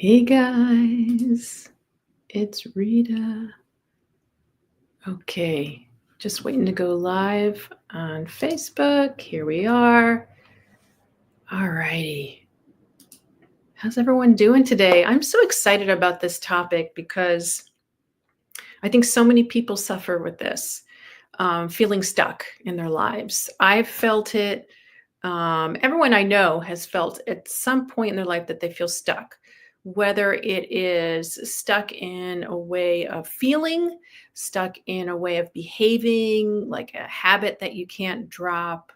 Hey guys, it's Rita. Okay, just waiting to go live on Facebook. Here we are. All righty. How's everyone doing today? I'm so excited about this topic because I think so many people suffer with this, feeling stuck in their lives. I've felt it. Everyone I know has felt at some point in their life that they feel stuck, whether it is stuck in a way of feeling, stuck in a way of behaving, like a habit that you can't drop,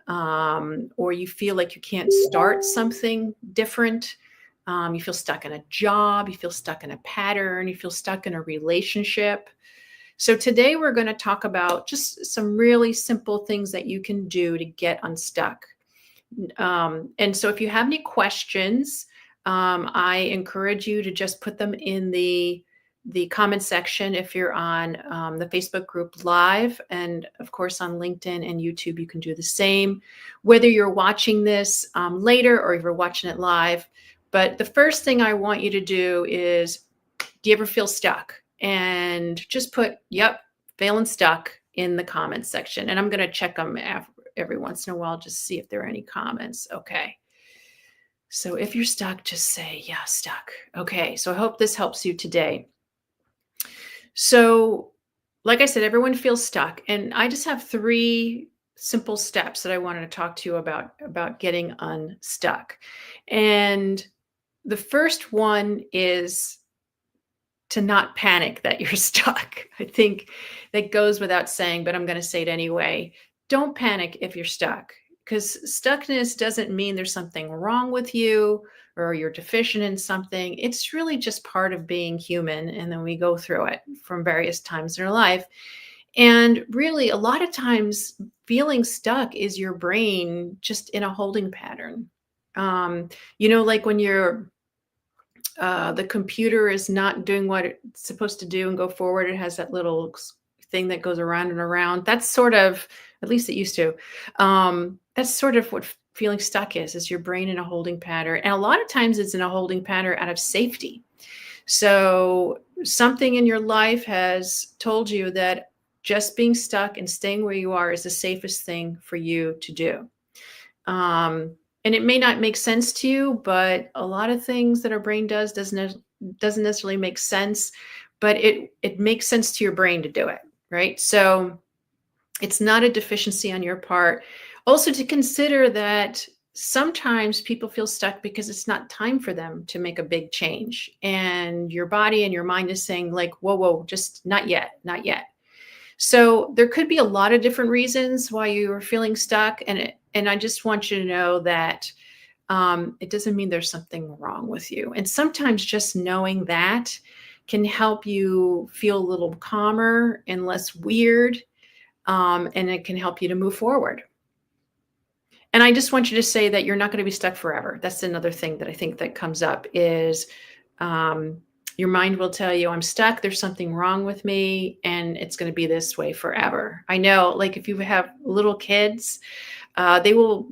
or you feel like you can't start something different. You feel stuck in a job, you feel stuck in a pattern, you feel stuck in a relationship. So, today we're going to talk about just some really simple things that you can do to get unstuck. And so if you have any questions, I encourage you to just put them in the comment section if you're on the Facebook group live. And of course, on LinkedIn and YouTube, you can do the same, whether you're watching this later or if you're watching it live. But the first thing I want you to do is, do you ever feel stuck? And just put, yep, feeling stuck in the comments section. And I'm going to check them every once in a while, just see if there are any comments. Okay. So if you're stuck, just say, yeah, stuck. Okay. So I hope this helps you today. So, like I said, everyone feels stuck. And I just have 3 simple steps that I wanted to talk to you about getting unstuck. And the first one is to not panic that you're stuck. I think that goes without saying, but I'm going to say it anyway. Don't panic if you're stuck, because stuckness doesn't mean there's something wrong with you or you're deficient in something. It's really just part of being human. And then we go through it from various times in our life. And really, a lot of times, feeling stuck is your brain just in a holding pattern. Like when the computer is not doing what it's supposed to do and go forward. It has that little thing that goes around and around. That's sort of, at least it used to. That's sort of what feeling stuck is your brain in a holding pattern. And a lot of times it's in a holding pattern out of safety. So something in your life has told you that just being stuck and staying where you are is the safest thing for you to do. And it may not make sense to you, but a lot of things that our brain does doesn't necessarily make sense, but it makes sense to your brain to do it, right? So it's not a deficiency on your part. Also, to consider that sometimes people feel stuck because it's not time for them to make a big change, and your body and your mind is saying, like, whoa, just not yet, not yet. So there could be a lot of different reasons why you are feeling stuck, and I just want you to know that it doesn't mean there's something wrong with you. And sometimes just knowing that can help you feel a little calmer and less weird, and it can help you to move forward. And I just want you to say that you're not going to be stuck forever. That's another thing that I think that comes up is your mind will tell you, I'm stuck, there's something wrong with me, and it's going to be this way forever. I know, like if you have little kids, they will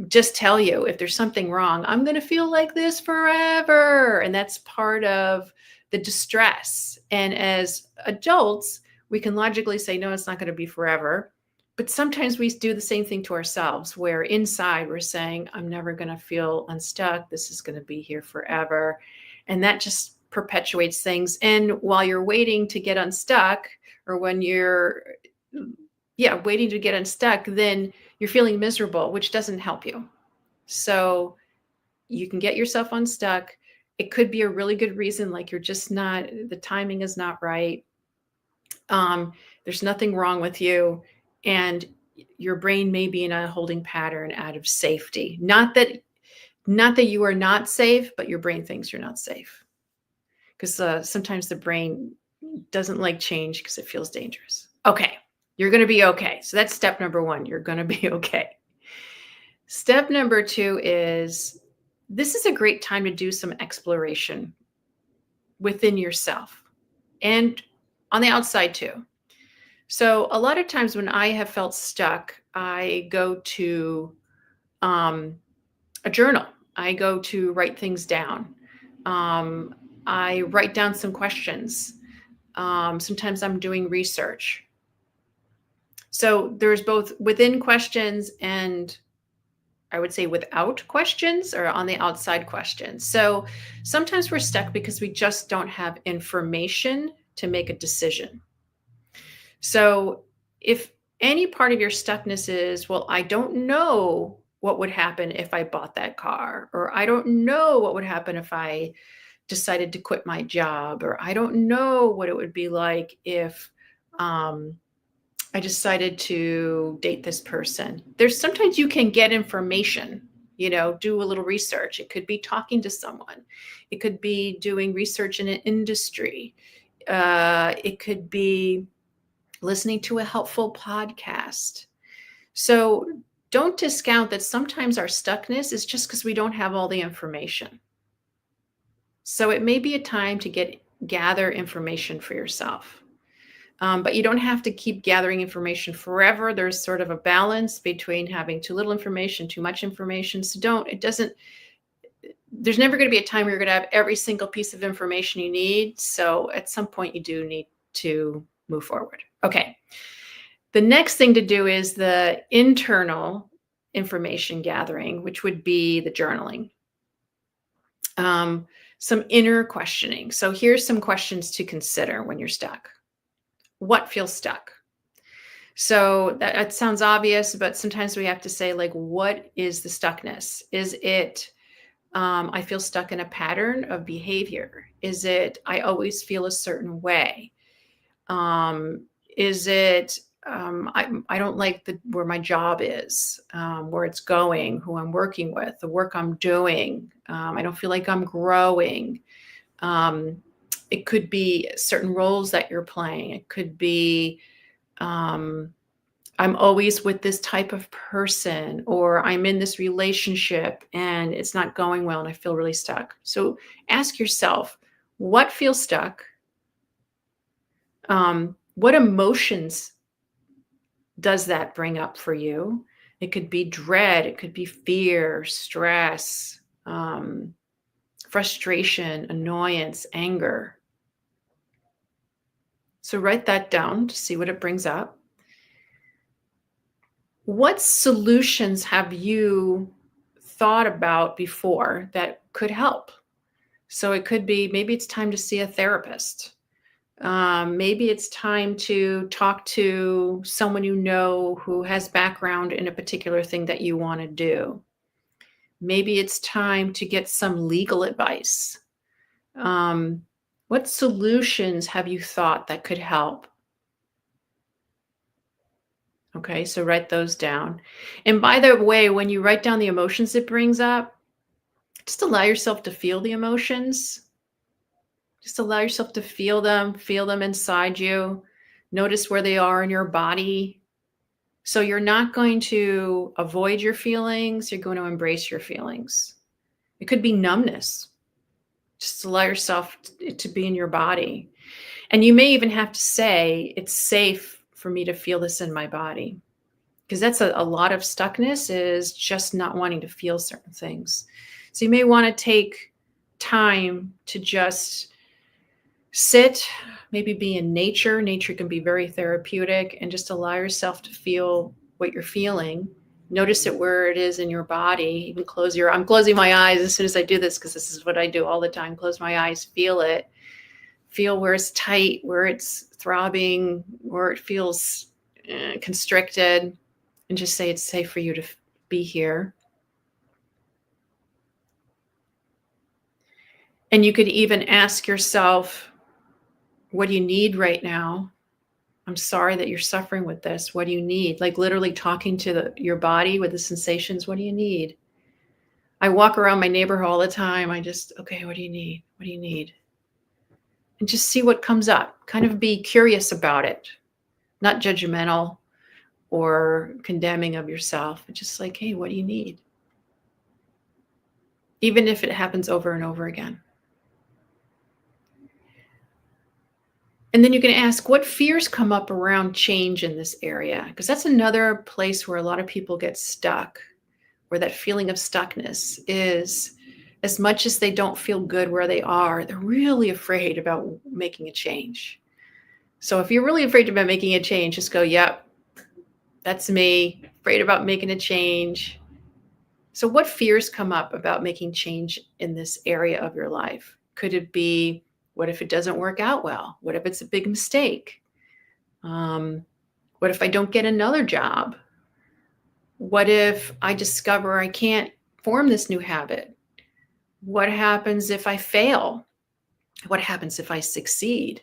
just tell you if there's something wrong, I'm going to feel like this forever. And that's part of the distress. And as adults, we can logically say, no, it's not going to be forever. But sometimes we do the same thing to ourselves, where inside we're saying, I'm never going to feel unstuck. This is going to be here forever. And that just perpetuates things. And while you're waiting to get unstuck, or when you're waiting to get unstuck, then you're feeling miserable, which doesn't help you. So you can get yourself unstuck. It could be a really good reason, like you're just not, the timing is not right. There's nothing wrong with you. And your brain may be in a holding pattern out of safety. Not that you are not safe, but your brain thinks you're not safe. Because sometimes the brain doesn't like change because it feels dangerous. Okay. You're going to be okay. So that's step number 1. You're going to be okay. Step number 2 is, this is a great time to do some exploration within yourself and on the outside too. So a lot of times when I have felt stuck, I go to a journal. I go to write things down. Um, I write down some questions. Sometimes I'm doing research. So there's both within questions and I would say without questions or on the outside questions. So sometimes we're stuck because we just don't have information to make a decision. So if any part of your stuckness is, well, I don't know what would happen if I bought that car, or I don't know what would happen if I decided to quit my job, or I don't know what it would be like if um, I decided to date this person. There's sometimes you can get information, do a little research. It could be talking to someone, it could be doing research in an industry, it could be listening to a helpful podcast. So don't discount that sometimes our stuckness is just because we don't have all the information. So it may be a time to gather information for yourself. But you don't have to keep gathering information forever. There's sort of a balance between having too little information, too much information. So there's never going to be a time where you're going to have every single piece of information you need. So at some point, you do need to move forward. Okay. The next thing to do is the internal information gathering, which would be the journaling. Some inner questioning. So here's some questions to consider when you're stuck. What feels stuck? So that sounds obvious, but sometimes we have to say, like, what is the stuckness? Is it, I feel stuck in a pattern of behavior? Is it, I always feel a certain way? Is it, I don't like where my job is, where it's going, who I'm working with, the work I'm doing. I don't feel like I'm growing. It could be certain roles that you're playing. It could be, I'm always with this type of person, or I'm in this relationship and it's not going well and I feel really stuck. So ask yourself, what feels stuck? What emotions does that bring up for you? It could be dread, it could be fear, stress, frustration, annoyance, anger. So write that down to see what it brings up. What solutions have you thought about before that could help? So it could be, maybe it's time to see a therapist. Maybe it's time to talk to someone who has background in a particular thing that you want to do. Maybe it's time to get some legal advice. What solutions have you thought that could help? Okay, so write those down. And by the way, when you write down the emotions it brings up, just allow yourself to feel the emotions. Just allow yourself to feel them inside you. Notice where they are in your body. So you're not going to avoid your feelings, you're going to embrace your feelings. It could be numbness. Just allow yourself to be in your body. And you may even have to say, it's safe for me to feel this in my body. Because that's a lot of stuckness, is just not wanting to feel certain things. So you may want to take time to just sit, maybe be in nature. Nature can be very therapeutic, and just allow yourself to feel what you're feeling. Notice it where it is in your body. Even I'm closing my eyes as soon as I do this, because this is what I do all the time. Close my eyes, feel it. Feel where it's tight, where it's throbbing, where it feels constricted, and just say it's safe for you to be here. And you could even ask yourself, what do you need right now? I'm sorry that you're suffering with this. What do you need? Like literally talking to your body with the sensations. What do you need? I walk around my neighborhood all the time. Okay, what do you need? What do you need? And just see what comes up. Kind of be curious about it, not judgmental or condemning of yourself, but just like, hey, what do you need? Even if it happens over and over again. And then you can ask, what fears come up around change in this area? Because that's another place where a lot of people get stuck, where that feeling of stuckness is as much as they don't feel good where they are, they're really afraid about making a change. So if you're really afraid about making a change, just go, yep, that's me, afraid about making a change. So what fears come up about making change in this area of your life? Could it be, what if it doesn't work out well? What if it's a big mistake? What if I don't get another job? What if I discover I can't form this new habit? What happens if I fail? What happens if I succeed?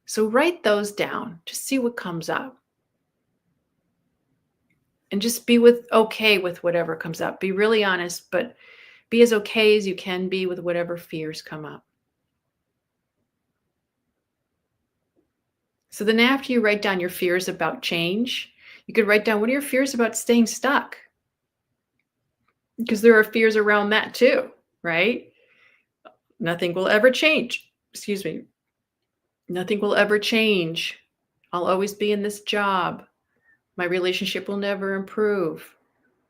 So write those down to see what comes up. And just be okay with whatever comes up. Be really honest, but be as okay as you can be with whatever fears come up. So then after you write down your fears about change, you could write down, what are your fears about staying stuck? Because there are fears around that too, right? Nothing will ever change. Excuse me. Nothing will ever change. I'll always be in this job. My relationship will never improve.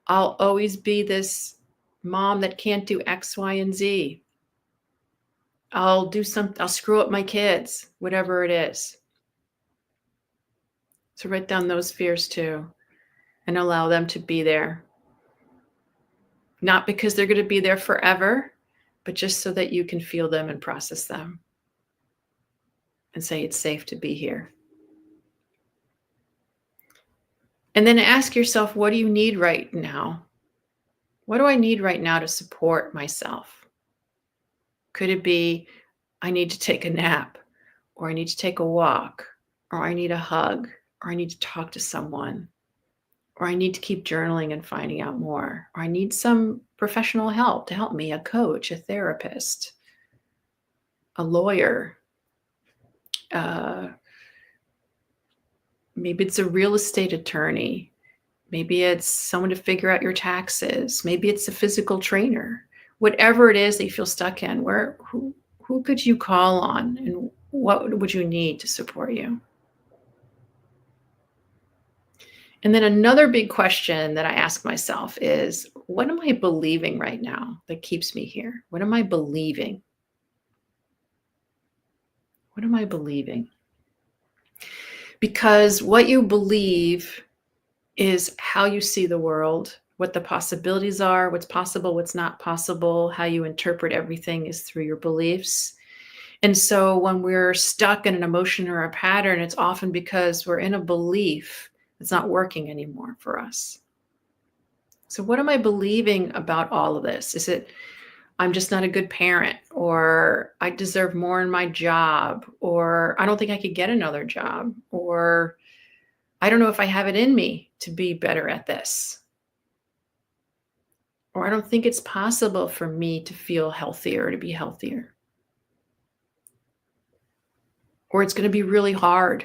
I'll always be this mom that can't do X, Y, and Z. I'll screw up my kids, whatever it is. So write down those fears too and allow them to be there. Not because they're going to be there forever, but just so that you can feel them and process them and say it's safe to be here. And then ask yourself, what do you need right now? What do I need right now to support myself? Could it be, I need to take a nap, or I need to take a walk, or I need a hug, or I need to talk to someone, or I need to keep journaling and finding out more, or I need some professional help to help me, a coach, a therapist, a lawyer. Maybe it's a real estate attorney. Maybe it's someone to figure out your taxes. Maybe it's a physical trainer. Whatever it is that you feel stuck in, who could you call on, and what would you need to support you? And then another big question that I ask myself is, what am I believing right now that keeps me here? What am I believing? What am I believing? Because what you believe is how you see the world, what the possibilities are, what's possible, what's not possible, how you interpret everything is through your beliefs. And so when we're stuck in an emotion or a pattern, it's often because we're in a belief that's not working anymore for us. So what am I believing about all of this? Is it, I'm just not a good parent, or I deserve more in my job, or I don't think I could get another job, or I don't know if I have it in me to be better at this, or I don't think it's possible for me to feel healthier, to be healthier, or it's going to be really hard,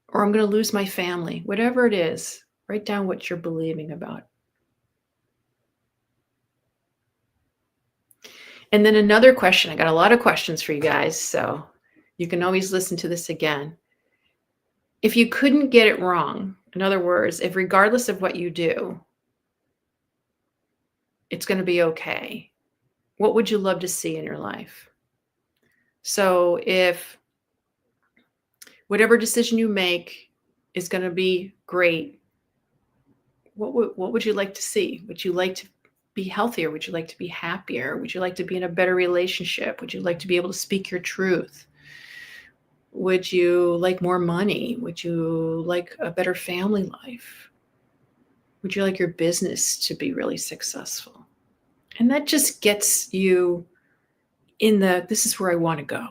or I'm going to lose my family. Whatever it is, write down what you're believing about. And then another question, I got a lot of questions for you guys, so you can always listen to this again. If you couldn't get it wrong, in other words, if regardless of what you do, it's going to be okay, what would you love to see in your life? So if whatever decision you make is going to be great, what would you like to see? Would you like to be healthier? Would you like to be happier? Would you like to be in a better relationship? Would you like to be able to speak your truth? Would you like more money? Would you like a better family life? Would you like your business to be really successful? And that just gets you in this is where I want to go.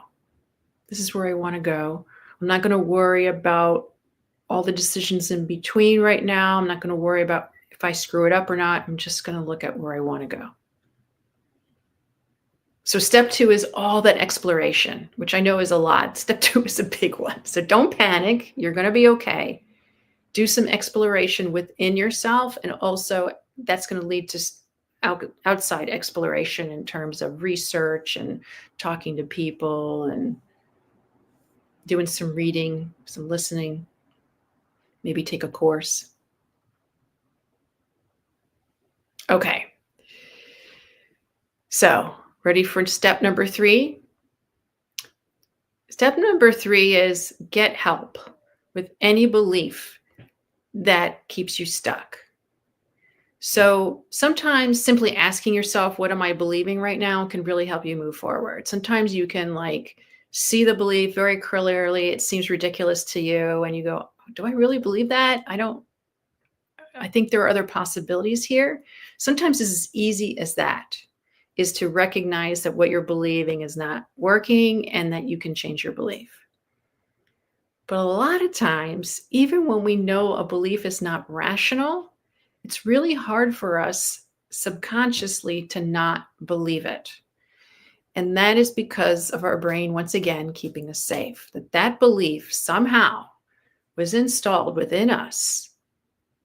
This is where I want to go. I'm not going to worry about all the decisions in between right now. I'm not going to worry about if I screw it up or not. I'm just going to look at where I want to go. So step 2 is all that exploration, which I know is a lot. Step 2 is a big one. So don't panic. You're going to be okay. Do some exploration within yourself. And also that's going to lead to outside exploration in terms of research and talking to people and doing some reading, some listening, maybe take a course. Okay. So, ready for step number 3? Step number 3 is get help with any belief that keeps you stuck. So sometimes simply asking yourself, what am I believing right now, can really help you move forward. Sometimes you can see the belief very clearly. It seems ridiculous to you. And you go, do I really believe that? I think there are other possibilities here. Sometimes it's as easy as that, is to recognize that what you're believing is not working and that you can change your belief. But a lot of times, even when we know a belief is not rational, it's really hard for us subconsciously to not believe it. And that is because of our brain, once again, keeping us safe. That belief somehow was installed within us.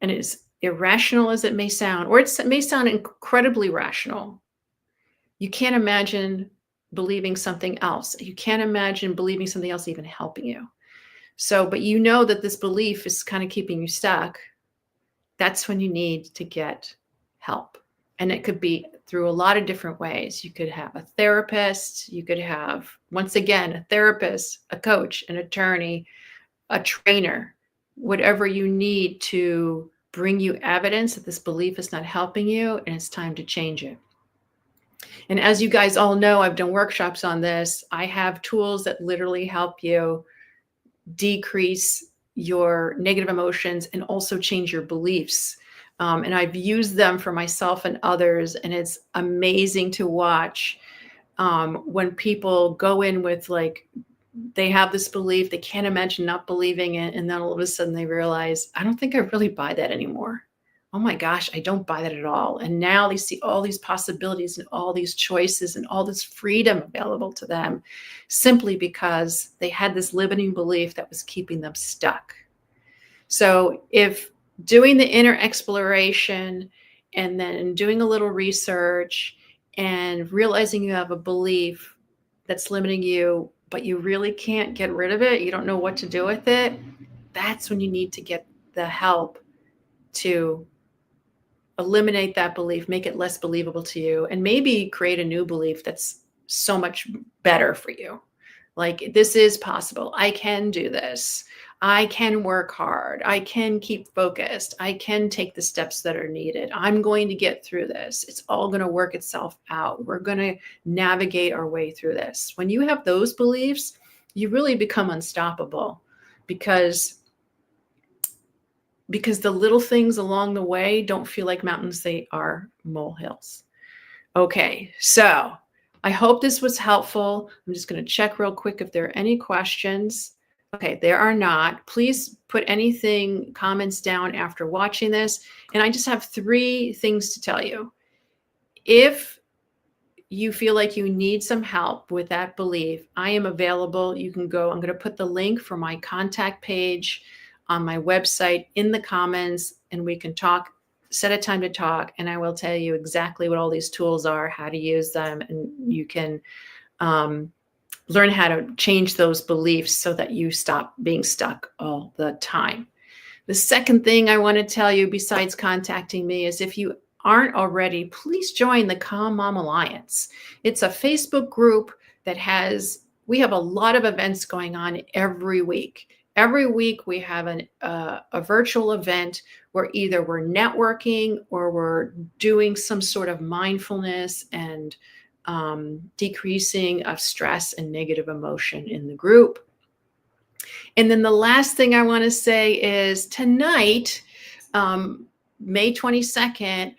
And as irrational as it may sound, or it may sound incredibly rational, you can't imagine believing something else. You can't imagine believing something else even helping you. So, but you know that this belief is kind of keeping you stuck. That's when you need to get help. And it could be through a lot of different ways. You could have a therapist, you could have, once again, a therapist, a coach, an attorney, a trainer, whatever you need to bring you evidence that this belief is not helping you and it's time to change it. And as you guys all know, I've done workshops on this. I have tools that literally help you decrease your negative emotions and also change your beliefs. And I've used them for myself and others. And it's amazing to watch when people go in with they have this belief, they can't imagine not believing it. And then all of a sudden they realize, I don't think I really buy that anymore. Oh my gosh, I don't buy that at all. And now they see all these possibilities and all these choices and all this freedom available to them simply because they had this limiting belief that was keeping them stuck. So if doing the inner exploration and then doing a little research and realizing you have a belief that's limiting you, but you really can't get rid of it, you don't know what to do with it, that's when you need to get the help to eliminate that belief, make it less believable to you, and maybe create a new belief that's so much better for you. Like, this is possible. I can do this. I can work hard. I can keep focused. I can take the steps that are needed. I'm going to get through this. It's all going to work itself out. We're going to navigate our way through this. When you have those beliefs, you really become unstoppable because the little things along the way don't feel like mountains, they are molehills. Okay, so I hope this was helpful. I'm just going to check real quick if there are any questions. Okay, there are not. Please put comments down after watching this. And I just have 3 things to tell you. If you feel like you need some help with that belief, I am available. You can go, I'm going to put the link for my contact page on my website in the comments, and we can talk, set a time to talk, and I will tell you exactly what all these tools are, how to use them, and you can learn how to change those beliefs so that you stop being stuck all the time. The second thing I want to tell you, besides contacting me, is if you aren't already, please join the Calm Mom Alliance. It's a Facebook group that we have a lot of events going on every week. Every week we have a virtual event where either we're networking or we're doing some sort of mindfulness and decreasing of stress and negative emotion in the group. And then the last thing I want to say is tonight, May 22nd,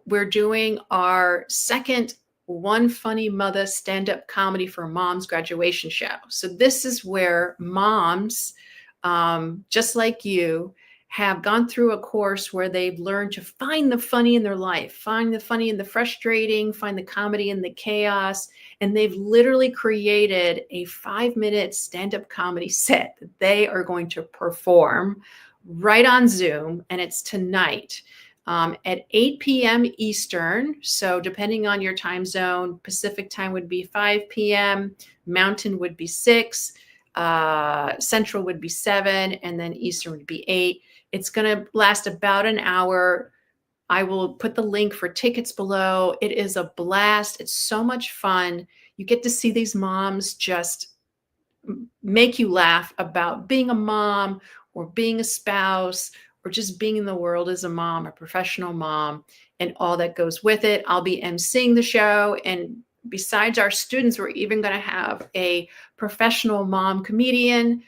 we're doing our second One Funny Mother stand-up comedy for moms graduation show. So this is where moms, just like you, have gone through a course where they've learned to find the funny in their life, find the funny in the frustrating, find the comedy in the chaos. And they've literally created a 5-minute stand-up comedy set that they are going to perform right on Zoom. And it's tonight at 8 p.m. Eastern. So depending on your time zone, Pacific time would be 5 p.m., Mountain would be 6, Central would be 7, and then Eastern would be 8. It's going to last about an hour. I will put the link for tickets below. It is a blast. It's so much fun. You get to see these moms just make you laugh about being a mom or being a spouse or just being in the world as a mom, a professional mom, and all that goes with it. I'll be emceeing the show. And besides our students, we're even going to have a professional mom comedian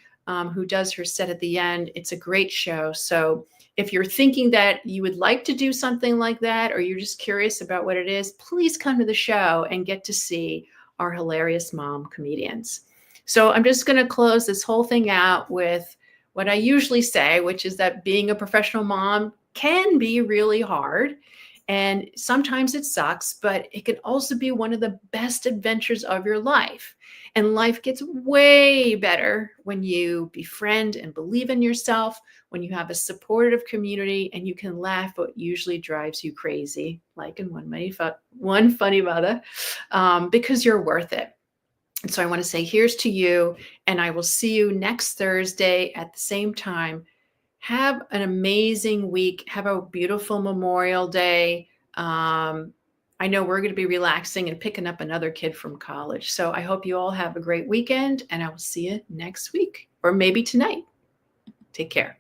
who does her set at the end. It's a great show. So if you're thinking that you would like to do something like that, or you're just curious about what it is, please come to the show and get to see our hilarious mom comedians. So I'm just going to close this whole thing out with what I usually say, which is that being a professional mom can be really hard. And sometimes it sucks, but it can also be one of the best adventures of your life. And life gets way better when you befriend and believe in yourself, when you have a supportive community, and you can laugh what usually drives you crazy, like in One Funny Mother, because you're worth it. And so I want to say, here's to you, and I will see you next Thursday at the same time. Have an amazing week. Have a beautiful Memorial Day. I know we're going to be relaxing and picking up another kid from college. So I hope you all have a great weekend, and I will see you next week or maybe tonight. Take care.